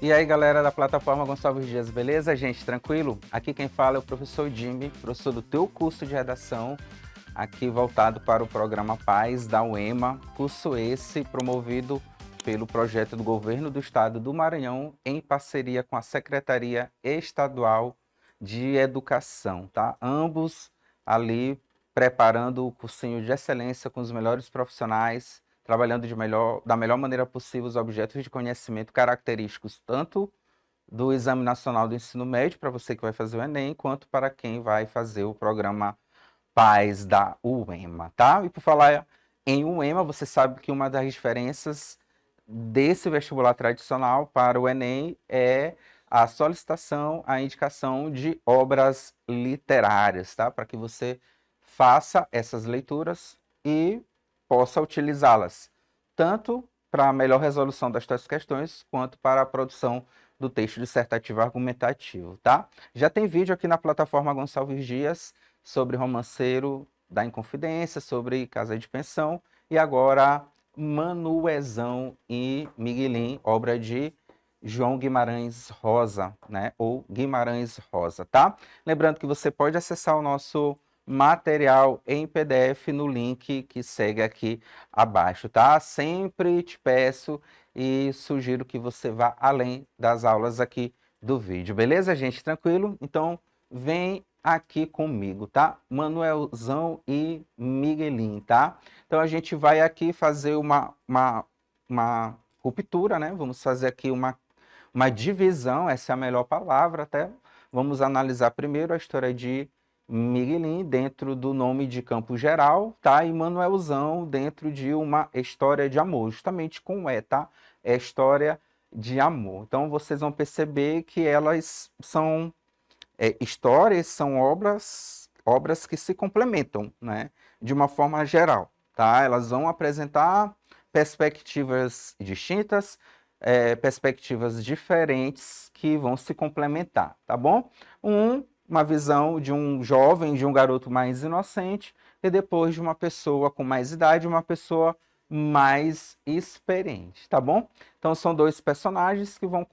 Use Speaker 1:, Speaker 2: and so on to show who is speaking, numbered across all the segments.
Speaker 1: E aí, galera da plataforma Gonçalves Dias, beleza, gente? Tranquilo? Aqui quem fala é o professor Jimmy, professor do teu curso de redação, aqui voltado para o programa Paz da UEMA, curso esse promovido pelo projeto do Governo do Estado do Maranhão, em parceria com a Secretaria Estadual de Educação, tá? Ambos ali preparando o cursinho de excelência com os melhores profissionais, trabalhando da melhor maneira possível os objetos de conhecimento característicos tanto do Exame Nacional do Ensino Médio, para você que vai fazer o Enem, quanto para quem vai fazer o programa Paz da UEMA, tá? E por falar em UEMA, você sabe que uma das diferenças desse vestibular tradicional para o Enem é a solicitação, a indicação de obras literárias, tá? Para que você faça essas leituras e possa utilizá-las, tanto para a melhor resolução das suas questões, quanto para a produção do texto dissertativo argumentativo, tá? Já tem vídeo aqui na plataforma Gonçalves Dias sobre Romanceiro da Inconfidência, sobre Casa de Pensão, e agora Manuezão e Miguelim, obra de João Guimarães Rosa, né? Ou Guimarães Rosa, tá? Lembrando que você pode acessar o nosso material em PDF no link que segue aqui abaixo, tá? Sempre te peço e sugiro que você vá além das aulas aqui do vídeo, beleza, gente? Tranquilo? Então, vem aqui comigo, tá? Manuelzão e Miguelim, tá? Então, a gente vai aqui fazer uma ruptura, né? Vamos fazer aqui uma divisão, essa é a melhor palavra, até. Vamos analisar primeiro a história de Miguelim dentro do nome de Campo Geral, tá? E Manuelzão dentro de uma história de amor, justamente com tá? É história de amor. Então vocês vão perceber que elas são histórias, são obras que se complementam, né? De uma forma geral, tá? Elas vão apresentar perspectivas distintas, perspectivas diferentes que vão se complementar, tá bom? Uma visão de um jovem, de um garoto mais inocente, e depois de uma pessoa com mais idade, uma pessoa mais experiente, tá bom? Então são dois personagens que vão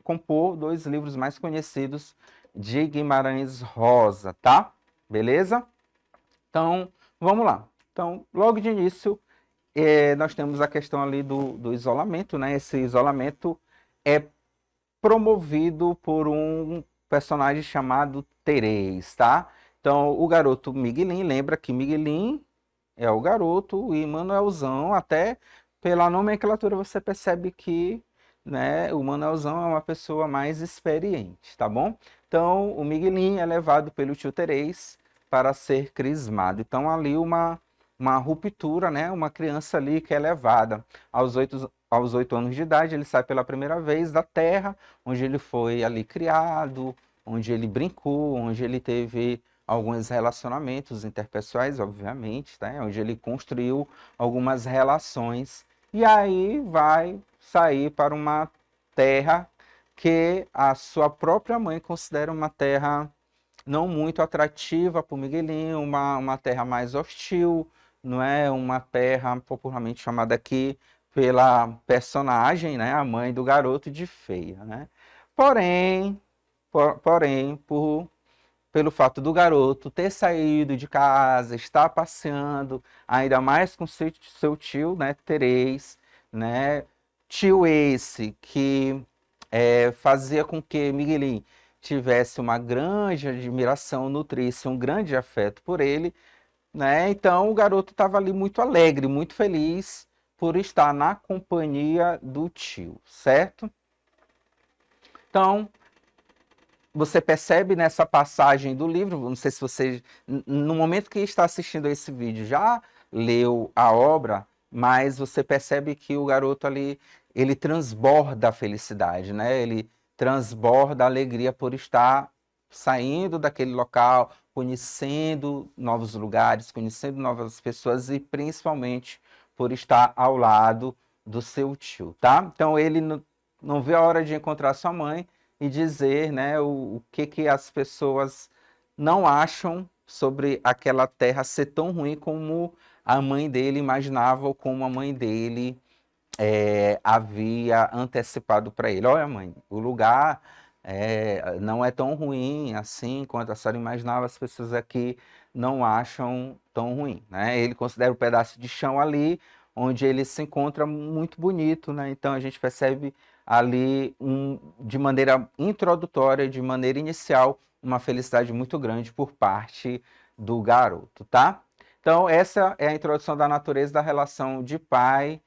Speaker 1: compor dois livros mais conhecidos de Guimarães Rosa, tá? Beleza? Então, vamos lá. Então, logo de início, nós temos a questão ali do isolamento, né? Esse isolamento é promovido por um personagem chamado Terês, tá? Então, o garoto Miguelim, lembra que Miguelim é o garoto e Manuelzão, até pela nomenclatura você percebe que, né, o Manuelzão é uma pessoa mais experiente, tá bom? Então, o Miguelim é levado pelo tio Terês para ser crismado. Então, ali uma ruptura, né? Uma criança ali que é levada aos 8 anos de idade, ele sai pela primeira vez da terra, onde ele foi ali criado, onde ele brincou, onde ele teve alguns relacionamentos interpessoais, obviamente, tá? Onde ele construiu algumas relações. E aí vai sair para uma terra que a sua própria mãe considera uma terra não muito atrativa para o Miguelinho, uma terra mais hostil, não é? Uma terra popularmente chamada aqui pela personagem, né? A mãe do garoto, de feia, né? Porém, pelo fato do garoto ter saído de casa, estar passeando, ainda mais com seu tio, né, Terês, né, tio esse que fazia com que Miguelim tivesse uma grande admiração, nutrisse um grande afeto por ele, né, então o garoto estava ali muito alegre, muito feliz por estar na companhia do tio, certo? Então, você percebe nessa passagem do livro, não sei se você, no momento que está assistindo a esse vídeo, já leu a obra, mas você percebe que o garoto ali, ele transborda a felicidade, né? Ele transborda a alegria por estar saindo daquele local, conhecendo novos lugares, conhecendo novas pessoas e principalmente por estar ao lado do seu tio, tá? Então ele não vê a hora de encontrar sua mãe e dizer, né, o que as pessoas não acham sobre aquela terra ser tão ruim como a mãe dele imaginava ou como a mãe dele havia antecipado para ele: olha, mãe, o lugar não é tão ruim assim quanto a senhora imaginava, as pessoas aqui não acham tão ruim, né? Ele considera o pedaço de chão ali onde ele se encontra muito bonito, né? Então a gente percebe ali de maneira introdutória, de maneira inicial, uma felicidade muito grande por parte do garoto, tá? Então essa é a introdução da natureza da relação de pai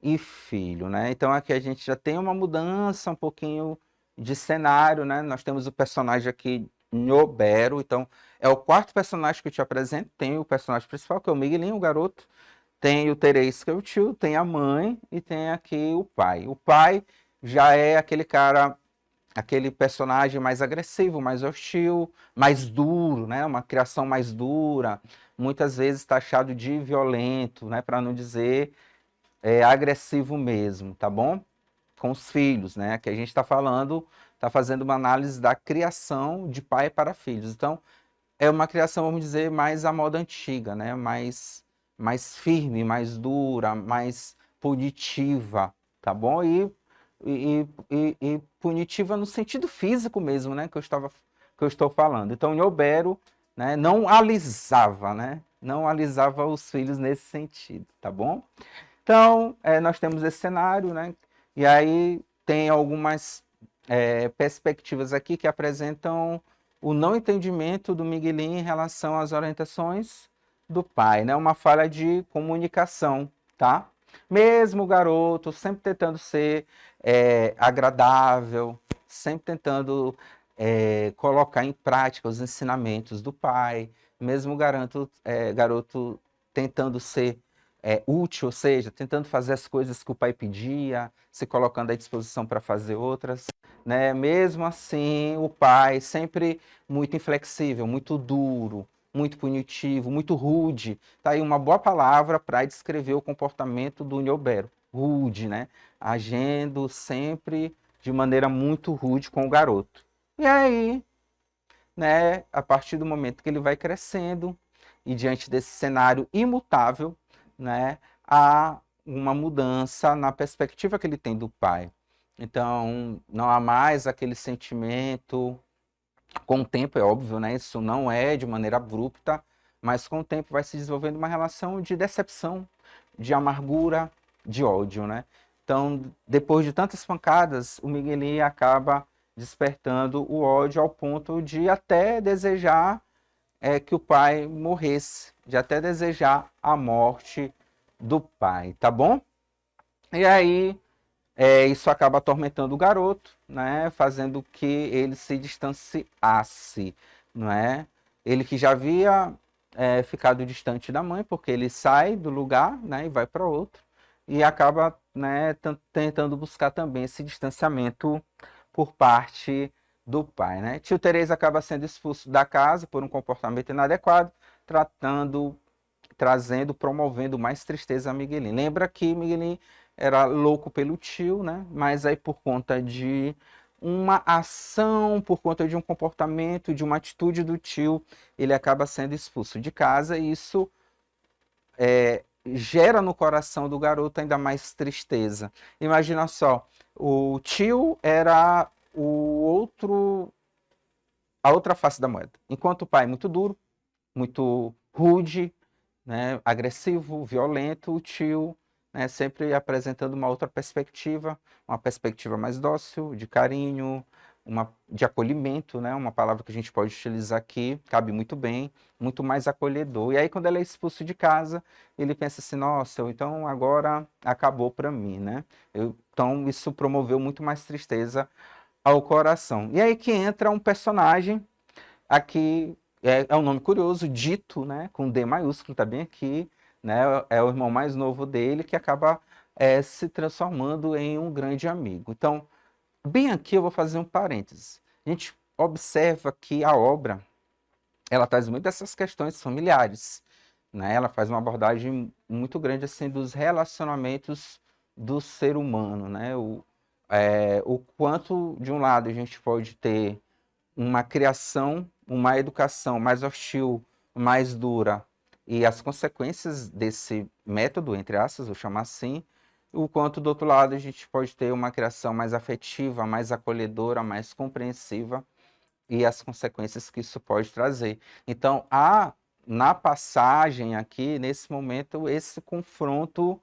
Speaker 1: e filho, né? Então aqui a gente já tem uma mudança um pouquinho de cenário, né? Nós temos o personagem aqui, Nhobero, então é o quarto personagem que eu te apresento. Tem o personagem principal, que é o Miguelinho, o garoto. Tem o Terês, que é o tio, tem a mãe e tem aqui o pai. O pai já é aquele cara, aquele personagem mais agressivo, mais hostil, mais duro, né? Uma criação mais dura, muitas vezes taxado de violento, né? Para não dizer agressivo mesmo, tá bom? Com os filhos, né? Que a gente está falando, está fazendo uma análise da criação de pai para filhos. Então, é uma criação, vamos dizer, mais à moda antiga, né? Mais firme, mais dura, mais punitiva, tá bom? E punitiva no sentido físico mesmo, né? Que eu estou falando. Então, Nhobero, né? Não alisava, né? Não alisava os filhos nesse sentido, tá bom? Então, nós temos esse cenário, né? E aí tem algumas perspectivas aqui que apresentam o não entendimento do Miguelinho em relação às orientações do pai, né? Uma falha de comunicação, tá? Mesmo o garoto sempre tentando ser agradável, sempre tentando colocar em prática os ensinamentos do pai, mesmo o garoto tentando ser útil, ou seja, tentando fazer as coisas que o pai pedia, se colocando à disposição para fazer outras, né? Mesmo assim, o pai sempre muito inflexível, muito duro, muito punitivo, muito rude. Tá aí uma boa palavra para descrever o comportamento do Nhobero. Rude, né? Agindo sempre de maneira muito rude com o garoto. E aí, né, a partir do momento que ele vai crescendo e diante desse cenário imutável, né, há uma mudança na perspectiva que ele tem do pai. Então, não há mais aquele sentimento, com o tempo é óbvio, né, isso não é de maneira abrupta, mas com o tempo vai se desenvolvendo uma relação de decepção, de amargura, de ódio, né? Então, depois de tantas pancadas, o Miguelinho acaba despertando o ódio ao ponto de até desejar que o pai morresse, de até desejar a morte do pai, tá bom? E aí isso acaba atormentando o garoto, né? Fazendo que ele se distanciasse, não é? Ele que já havia ficado distante da mãe, porque ele sai do lugar, né? E vai para outro e acaba, né? Tentando buscar também esse distanciamento por parte do pai, né? Tio Teresa acaba sendo expulso da casa por um comportamento inadequado, promovendo mais tristeza a Miguelin. Lembra que Miguelin era louco pelo tio, né? Mas aí por conta de uma ação, por conta de um comportamento, de uma atitude do tio, ele acaba sendo expulso de casa e isso gera no coração do garoto ainda mais tristeza. Imagina só, o tio era a outra face da moeda. Enquanto o pai muito duro, muito rude, né, agressivo, violento, o tio, né, sempre apresentando uma outra perspectiva, uma perspectiva mais dócil, de carinho, de acolhimento, né, uma palavra que a gente pode utilizar aqui, cabe muito bem, muito mais acolhedor. E aí quando ele é expulso de casa, ele pensa assim, nossa, então agora acabou para mim, né? Então isso promoveu muito mais tristeza ao coração. E aí que entra um personagem aqui, é um nome curioso, Dito, né, com D maiúsculo, tá bem aqui, né, é o irmão mais novo dele que acaba se transformando em um grande amigo. Então, bem aqui eu vou fazer um parênteses. A gente observa que a obra, ela traz muito dessas questões familiares, né, ela faz uma abordagem muito grande, assim, dos relacionamentos do ser humano, né, o quanto, de um lado, a gente pode ter uma criação, uma educação mais hostil, mais dura, e as consequências desse método, entre aspas, vou chamar assim, o quanto do outro lado a gente pode ter uma criação mais afetiva, mais acolhedora, mais compreensiva e as consequências que isso pode trazer. Então, há na passagem aqui, nesse momento, esse confronto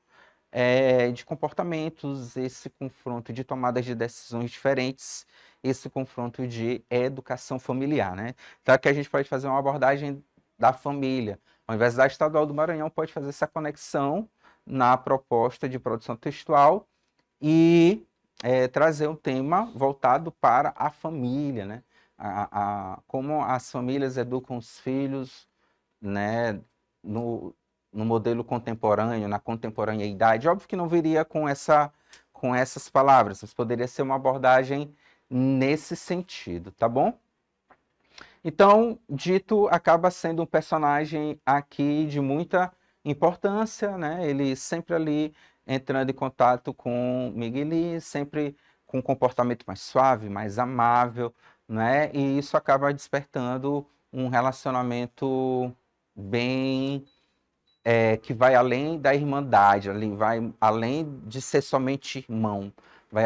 Speaker 1: de comportamentos, esse confronto de tomadas de decisões diferentes, esse confronto de educação familiar, né? Então, aqui a gente pode fazer uma abordagem da família. A Universidade Estadual do Maranhão pode fazer essa conexão na proposta de produção textual e trazer um tema voltado para a família, né? Como as famílias educam os filhos, né, no modelo contemporâneo, na contemporaneidade. Óbvio que não viria com essas palavras, mas poderia ser uma abordagem nesse sentido, tá bom? Então, Dito acaba sendo um personagem aqui de muita importância, né? Ele sempre ali entrando em contato com Migueli, sempre com um comportamento mais suave, mais amável, né? E isso acaba despertando um relacionamento bem que vai além da irmandade, ali vai além de ser somente irmão, vai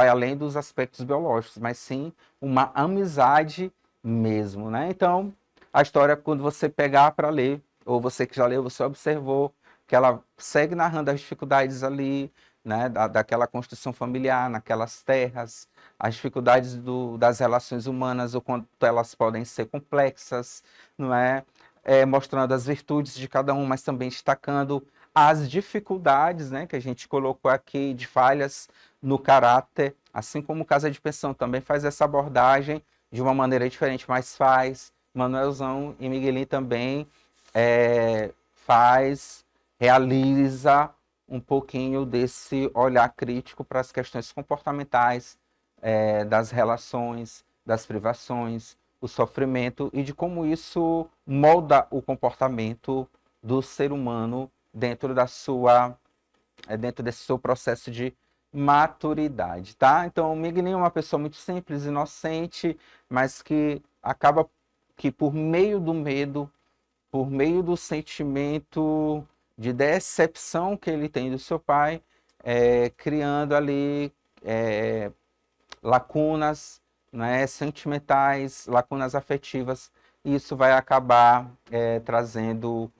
Speaker 1: além dos aspectos biológicos, mas sim uma amizade mesmo, né? Então, a história, quando você pegar para ler, ou você que já leu, você observou que ela segue narrando as dificuldades ali, né, daquela construção familiar, naquelas terras, as dificuldades das relações humanas, o quanto elas podem ser complexas, não é? Mostrando as virtudes de cada um, mas também destacando as dificuldades, né, que a gente colocou aqui, de falhas no caráter, assim como Casa de Pensão também faz essa abordagem de uma maneira diferente, mas faz. Manuelzão e Miguelinho também realiza um pouquinho desse olhar crítico para as questões comportamentais, das relações, das privações, o sofrimento e de como isso molda o comportamento do ser humano dentro desse seu processo de maturidade, tá? Então, o Miguelinho é uma pessoa muito simples, inocente, mas que acaba que por meio do medo, por meio do sentimento de decepção que ele tem do seu pai, criando ali lacunas, né, sentimentais, lacunas afetivas, e isso vai acabar trazendo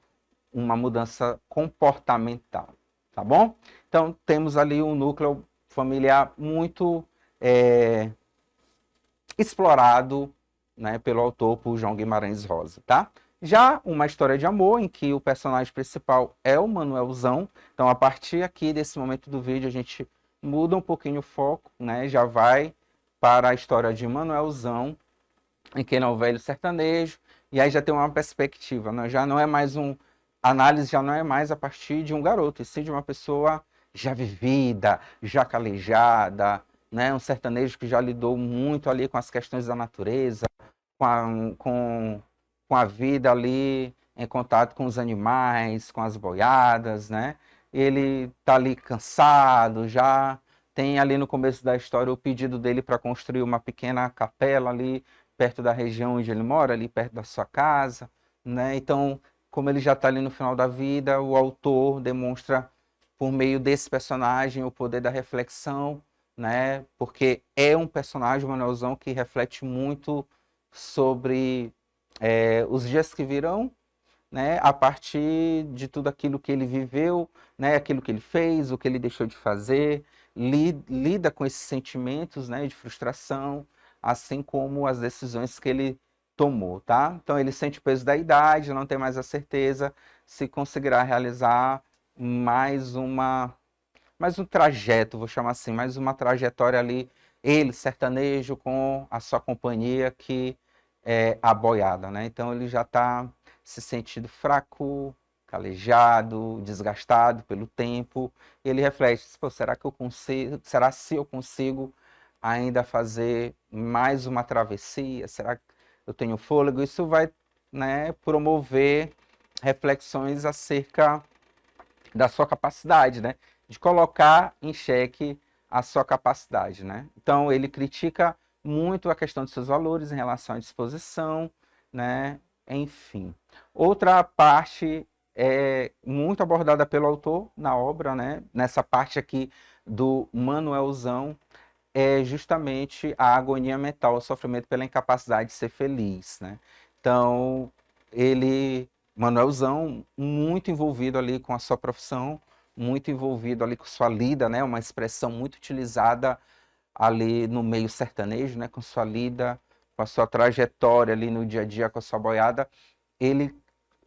Speaker 1: uma mudança comportamental, tá bom? Então, temos ali um núcleo familiar muito explorado, né, pelo autor, por João Guimarães Rosa, tá? Já uma história de amor, em que o personagem principal é o Manuelzão. Então, a partir aqui desse momento do vídeo, a gente muda um pouquinho o foco, né? Já vai para a história de Manuelzão, em que ele é um velho sertanejo, e aí já tem uma perspectiva, né? Já não é mais a análise já não é mais a partir de um garoto, e sim de uma pessoa já vivida, já calejada, né? Um sertanejo que já lidou muito ali com as questões da natureza, com com a vida ali em contato com os animais, com as boiadas, né? Ele tá ali cansado, já tem ali no começo da história o pedido dele para construir uma pequena capela ali perto da região onde ele mora, ali perto da sua casa, né? Então, como ele já está ali no final da vida, o autor demonstra por meio desse personagem o poder da reflexão, né? Porque é um personagem, o Manuelzão, que reflete muito sobre os dias que virão, né, a partir de tudo aquilo que ele viveu, né, aquilo que ele fez, o que ele deixou de fazer, lida com esses sentimentos, né, de frustração, assim como as decisões que ele tomou, tá? Então ele sente o peso da idade, não tem mais a certeza se conseguirá realizar mais mais um trajeto, vou chamar assim, mais uma trajetória ali, ele sertanejo com a sua companhia que é a boiada, né? Então ele já está se sentindo fraco, calejado, desgastado pelo tempo. E ele reflete: pô, será que eu consigo? Será se eu consigo ainda fazer mais uma travessia? Será que eu tenho fôlego? Isso vai, né, promover reflexões acerca da sua capacidade, né? De colocar em xeque a sua capacidade, né? Então ele critica muito a questão dos seus valores em relação à disposição, né? Enfim. Outra parte é muito abordada pelo autor na obra, né? Nessa parte aqui do Manuelzão, é justamente a agonia mental, o sofrimento pela incapacidade de ser feliz, né? Então, Manuelzão, muito envolvido ali com a sua profissão, muito envolvido ali com sua lida, né? Uma expressão muito utilizada ali no meio sertanejo, né? Com sua lida, com a sua trajetória ali no dia a dia, com a sua boiada, ele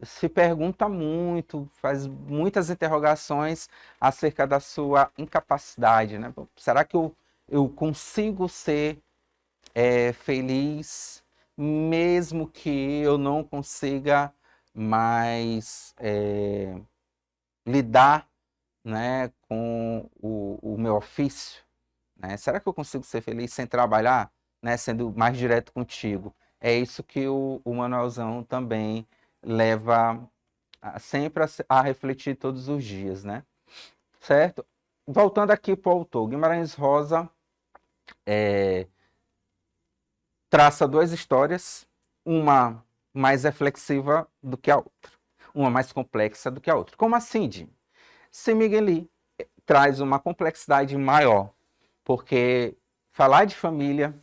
Speaker 1: se pergunta muito, faz muitas interrogações acerca da sua incapacidade, né? Será que eu consigo ser feliz mesmo que eu não consiga mais lidar, né, com o meu ofício? Né? Será que eu consigo ser feliz sem trabalhar, né, sendo mais direto contigo? É isso que o Manuelzão também leva sempre a refletir todos os dias, né? Certo? Voltando aqui para o autor, Guimarães Rosa traça duas histórias, uma mais reflexiva do que a outra, uma mais complexa do que a outra. Como assim, Jim? Se Migueli traz uma complexidade maior, porque falar de família,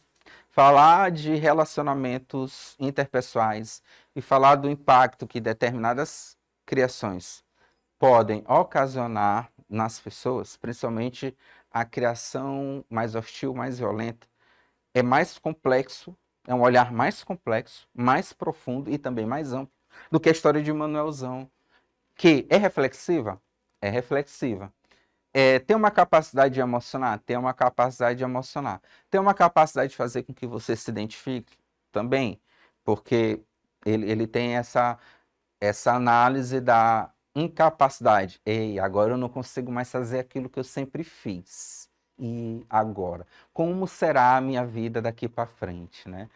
Speaker 1: falar de relacionamentos interpessoais e falar do impacto que determinadas criações podem ocasionar nas pessoas, principalmente a criação mais hostil, mais violenta, é mais complexo, é um olhar mais complexo, mais profundo e também mais amplo do que a história de Manuelzão, que é reflexiva? É reflexiva. Tem uma capacidade de emocionar? Tem uma capacidade de emocionar. Tem uma capacidade de fazer com que você se identifique? Também, porque ele tem essa análise da incapacidade. Ei, agora eu não consigo mais fazer aquilo que eu sempre fiz. E agora? Como será a minha vida daqui para frente, né?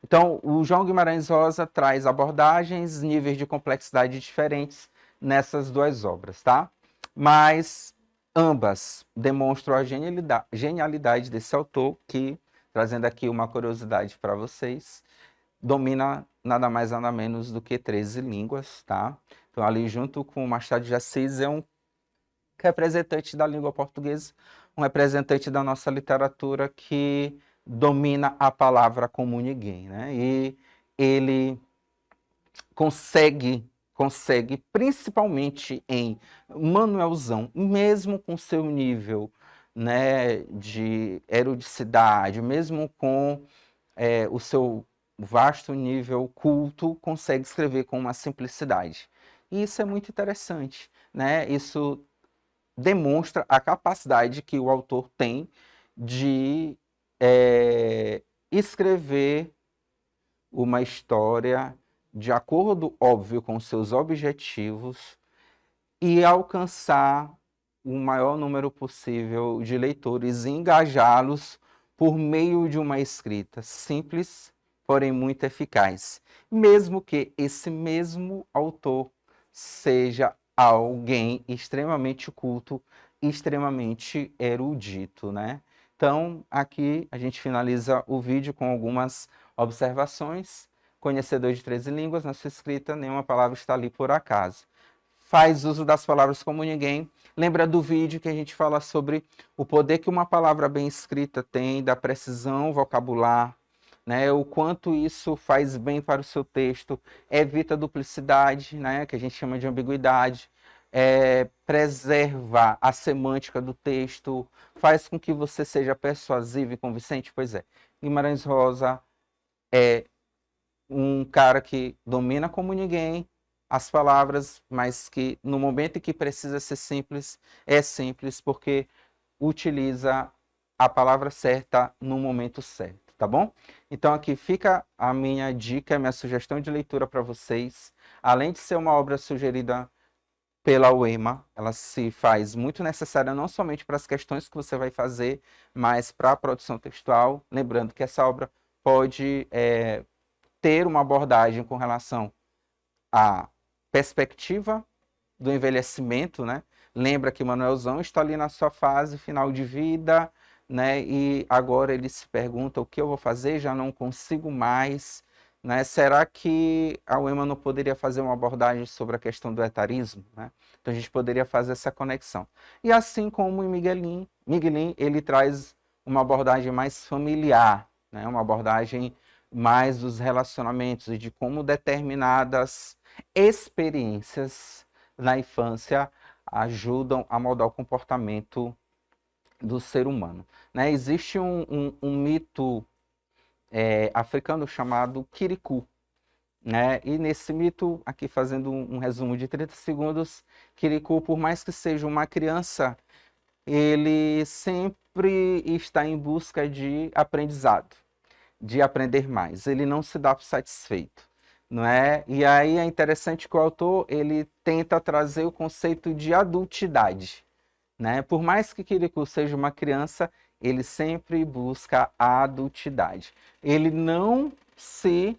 Speaker 1: Então, o João Guimarães Rosa traz abordagens, níveis de complexidade diferentes nessas duas obras, tá? Mas ambas demonstram a genialidade desse autor que, trazendo aqui uma curiosidade para vocês, domina nada mais nada menos do que 13 línguas, tá? Então, ali junto com Machado de Assis, é um representante da língua portuguesa, um representante da nossa literatura que domina a palavra como ninguém, né? E ele consegue, principalmente em Manuelzão, mesmo com seu nível, né, de erudicidade, mesmo com o seu vasto nível culto, consegue escrever com uma simplicidade. E isso é muito interessante, né? Isso demonstra a capacidade que o autor tem de escrever uma história de acordo, óbvio, com seus objetivos e alcançar o maior número possível de leitores e engajá-los por meio de uma escrita simples, porém muito eficaz, mesmo que esse mesmo autor seja alguém extremamente culto, extremamente erudito, né? Então, aqui a gente finaliza o vídeo com algumas observações. Conhecedor de 13 línguas, na sua escrita, nenhuma palavra está ali por acaso. Faz uso das palavras como ninguém. Lembra do vídeo que a gente fala sobre o poder que uma palavra bem escrita tem, da precisão vocabular, né? O quanto isso faz bem para o seu texto, evita duplicidade, né? Que a gente chama de ambiguidade, preserva a semântica do texto, faz com que você seja persuasivo e convincente. Pois é, Guimarães Rosa é um cara que domina como ninguém as palavras, mas que no momento em que precisa ser simples, é simples porque utiliza a palavra certa no momento certo, tá bom? Então aqui fica a minha dica, a minha sugestão de leitura para vocês. Além de ser uma obra sugerida pela UEMA, ela se faz muito necessária não somente para as questões que você vai fazer, mas para a produção textual. Lembrando que essa obra pode ter uma abordagem com relação à perspectiva do envelhecimento, né? Lembra que Manuelzão está ali na sua fase final de vida, né? E agora ele se pergunta o que eu vou fazer, já não consigo mais né? Será que a UEMA não poderia fazer uma abordagem sobre a questão do etarismo, né? Então a gente poderia fazer essa conexão. E assim como o Miguelin, ele traz uma abordagem mais familiar, né? Uma abordagem mais dos relacionamentos e de como determinadas experiências na infância ajudam a moldar o comportamento do ser humano, né? Existe um mito africano chamado Kirikou, né? E nesse mito, aqui fazendo um resumo de 30 segundos, Kirikou, por mais que seja uma criança, ele sempre está em busca de aprendizado, de aprender mais. Ele não se dá por satisfeito, não é? E aí é interessante que o autor ele tenta trazer o conceito de adultidade, né? Por mais que Kirikou seja uma criança, ele sempre busca a adultidade. Ele não se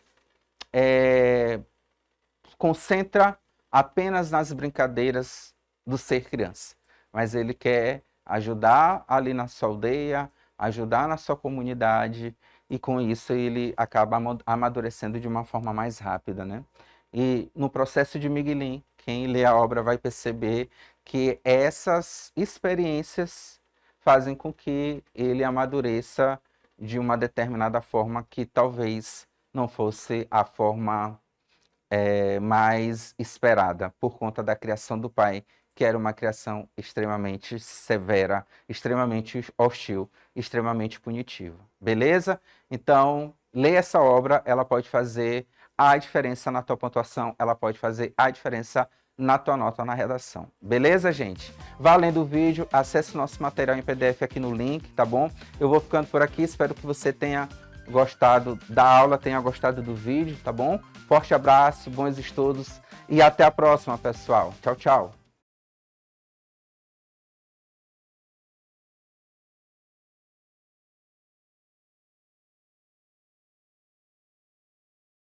Speaker 1: concentra apenas nas brincadeiras do ser criança, mas ele quer ajudar ali na sua aldeia, ajudar na sua comunidade, e com isso ele acaba amadurecendo de uma forma mais rápida, né? E no processo de Miguelin, quem lê a obra vai perceber que essas experiências fazem com que ele amadureça de uma determinada forma que talvez não fosse a forma mais esperada, por conta da criação do pai, que era uma criação extremamente severa, extremamente hostil, extremamente punitiva. Beleza? Então, lê essa obra, ela pode fazer a diferença na tua pontuação, ela pode fazer a diferença na tua nota na redação. Beleza, gente? Valendo o vídeo, acesse o nosso material em PDF aqui no link, tá bom? Eu vou ficando por aqui, espero que você tenha gostado da aula, tenha gostado do vídeo, tá bom? Forte abraço, bons estudos e até a próxima, pessoal. Tchau, tchau.